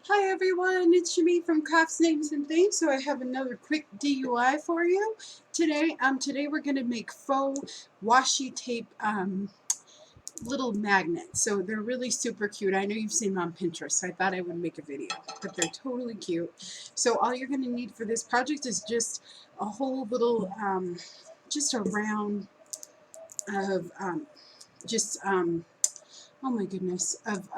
Hi everyone, it's Shami from Crafts, Names, and Things. So I have another quick DIY for you today. Today we're going to make faux washi tape little magnets. So they're really super cute. I know you've seen them on Pinterest, so I thought I would make a video, but they're totally cute. So all you're going to need for this project is just a whole little, just a round of oh my goodness, of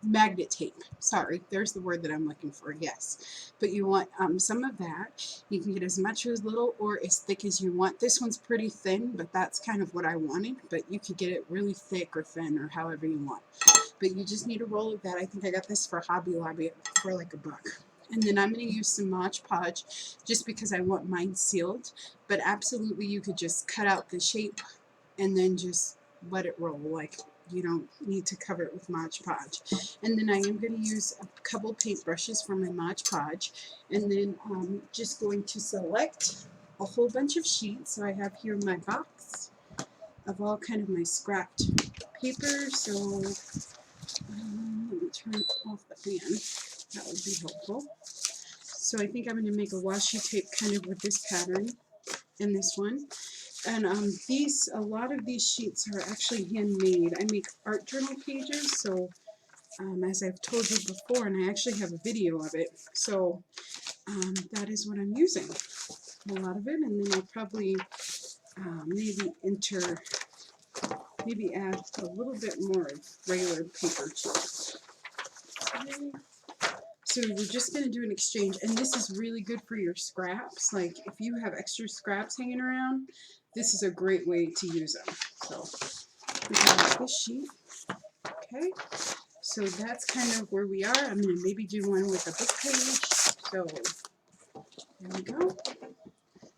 magnet tape. Sorry, there's the word that I'm looking for. Yes, but you want some of that. You can get as much or as little or as thick as you want. This one's pretty thin, but that's kind of what I wanted. But you could get it really thick or thin or however you want. But you just need a roll of that. I think I got this for Hobby Lobby for like $1. And then I'm going to use some Mod Podge just because I want mine sealed. But absolutely, you could just cut out the shape and then just let it roll. Like, you don't need to cover it with Mod Podge. And then I am going to use a couple paintbrushes for my Mod Podge, and then just going to select a whole bunch of sheets. So I have here my box of all kind of my scrapped paper. So let me turn off the fan. That would be helpful. So I think I'm going to make a washi tape kind of with this pattern and this one. And a lot of these sheets are actually handmade. I make art journal pages, so as I've told you before, and I actually have a video of it, so that is what I'm using, a lot of it, and then I'll probably maybe add a little bit more of regular paper to it. Okay. So we're just going to do an exchange, and this is really good for your scraps. Like if you have extra scraps hanging around, this is a great way to use them. So we have this sheet. Okay, so that's kind of where we are. I'm going to maybe do one with a book page. So there we go.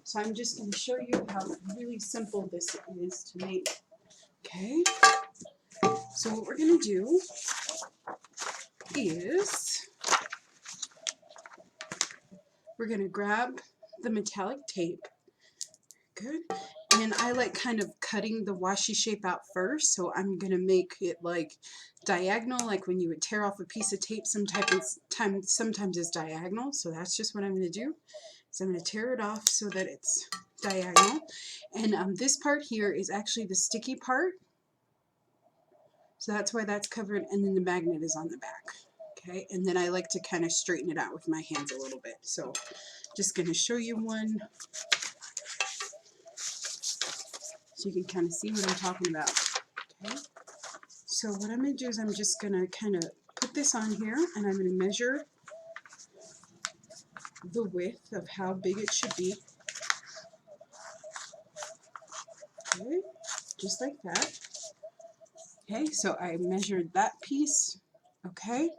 So I'm just going to show you how really simple this is to make. Okay, so what we're going to do is we're going to grab the metallic tape. Good. And I like kind of cutting the washi shape out first, so I'm going to make it like diagonal, like when you would tear off a piece of tape, sometimes it's diagonal, so that's just what I'm going to do. So I'm going to tear it off so that it's diagonal. And this part here is actually the sticky part, so that's why that's covered, and then the magnet is on the back. Okay, and then I like to kind of straighten it out with my hands a little bit. So just going to show you one so you can kind of see what I'm talking about. Okay, so what I'm going to do is I'm just going to kind of put this on here, and I'm going to measure the width of how big it should be. Okay, just like that. Okay, so I measured that piece. Okay,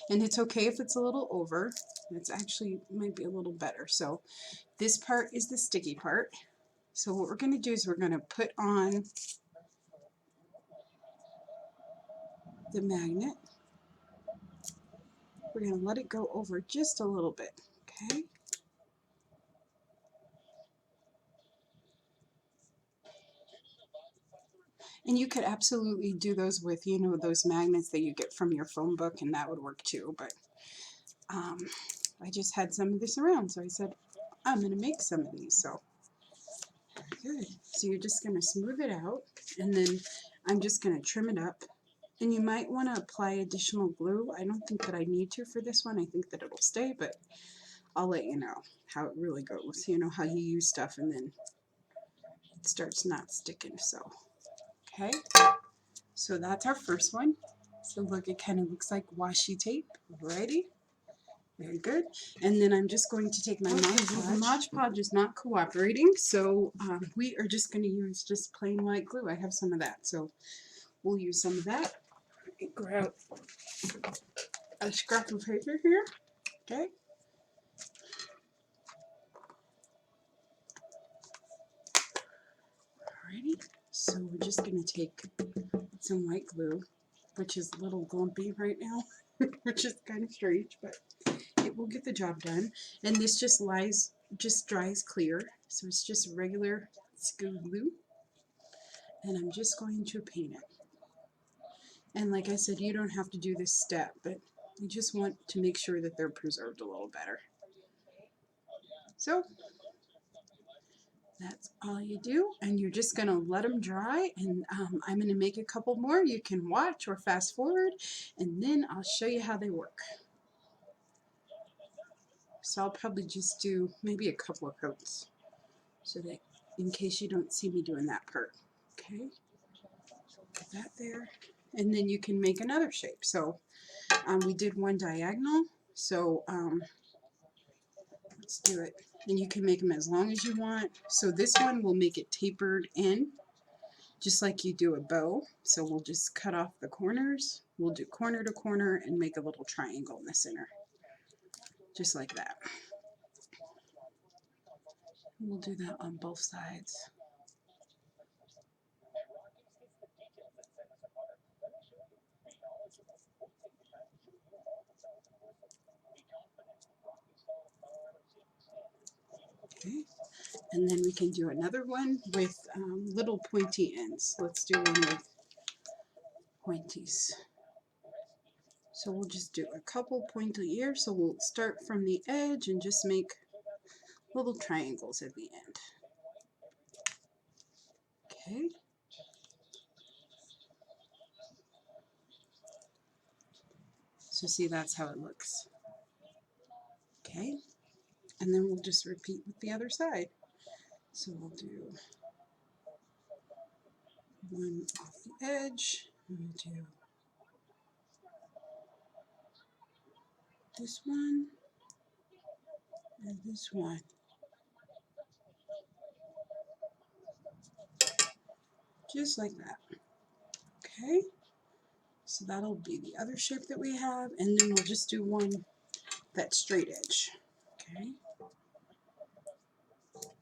and it's okay if it's a little over. It's actually might be a little better. So this part is the sticky part. So what we're going to do is we're going to put on the magnet. We're going to let it go over just a little bit. Okay. And you could absolutely do those with, you know, those magnets that you get from your phone book, and that would work too. But I just had some of this around, so I said, I'm going to make some of these. So good. So you're just going to smooth it out, and then I'm just going to trim it up. And you might want to apply additional glue. I don't think that I need to for this one. I think that it'll stay, but I'll let you know how it really goes. You know, how you use stuff and then it starts not sticking. So, okay. So that's our first one. So look, it kind of looks like washi tape. Alrighty. Very good. And then I'm just going to take my Mod Podge. The Mod Podge is not cooperating, so we are just going to use just plain white glue. I have some of that, so we'll use some of that. Grab a scrap of paper here. Okay. Alrighty. So we're just going to take some white glue, which is a little glumpy right now, which is kind of strange, but it will get the job done. And this just dries clear, so it's just regular school glue. And I'm just going to paint it. And like I said, you don't have to do this step, but You just want to make sure that they're preserved a little better. So that's all you do, and you're just going to let them dry, and I'm going to make a couple more. You can watch or fast forward, and then I'll show you how they work. So I'll probably just do maybe a couple of coats, so that in case you don't see me doing that part. Okay, put that there, and then you can make another shape. So we did one diagonal, so let's do it. And you can make them as long as you want. So this one will make it tapered in, just like you do a bow. So we'll just cut off the corners. We'll do corner to corner and make a little triangle in the center, just like that. We'll do that on both sides. Okay, and then we can do another one with little pointy ends. Let's do one with pointies. So we'll just do a couple pointy ears. So we'll start from the edge and just make little triangles at the end. Okay. So see, that's how it looks. Okay. And then we'll just repeat with the other side. So we'll do one off the edge, and we'll do this one, and this one. Just like that. Okay, so that'll be the other shape that we have, and then we'll just do one that's straight edge. Okay.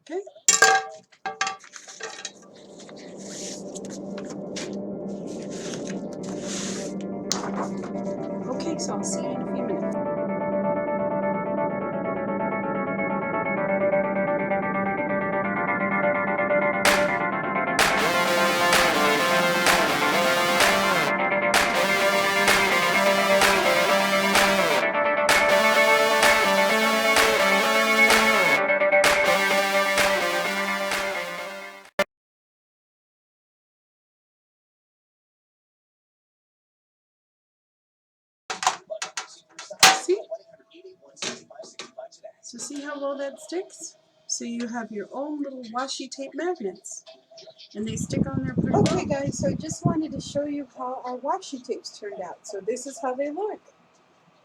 Okay. Okay, so I'll see you in a few minutes. See? So see how well that sticks? So you have your own little washi tape magnets, and they stick on there pretty well. Okay guys, so I just wanted to show you how our washi tapes turned out. So this is how they look.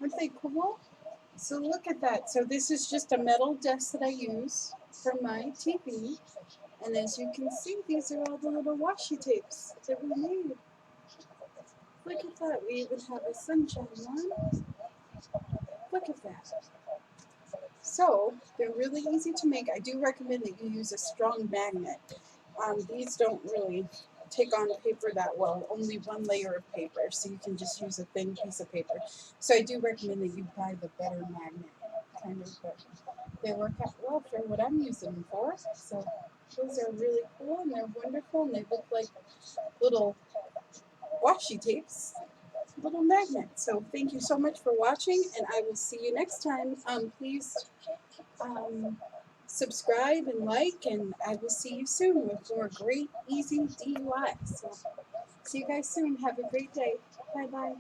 Aren't they cool? So look at that. So this is just a metal desk that I use for my TV. And as you can see, these are all the little washi tapes that we made. Look at that. We even have a sunshine one. Look at that. So they're really easy to make. I do recommend that you use a strong magnet. These don't really take on paper that well, only one layer of paper, so you can just use a thin piece of paper. So I do recommend that you buy the better magnet kind of, but they work out well for what I'm using them for. So those are really cool, and they're wonderful, and they look like little washi tapes, little magnets. So thank you so much for watching, and I will see you next time. Please subscribe and like, and I will see you soon with more great, easy DIY. So see you guys soon. Have a great day. Bye-bye.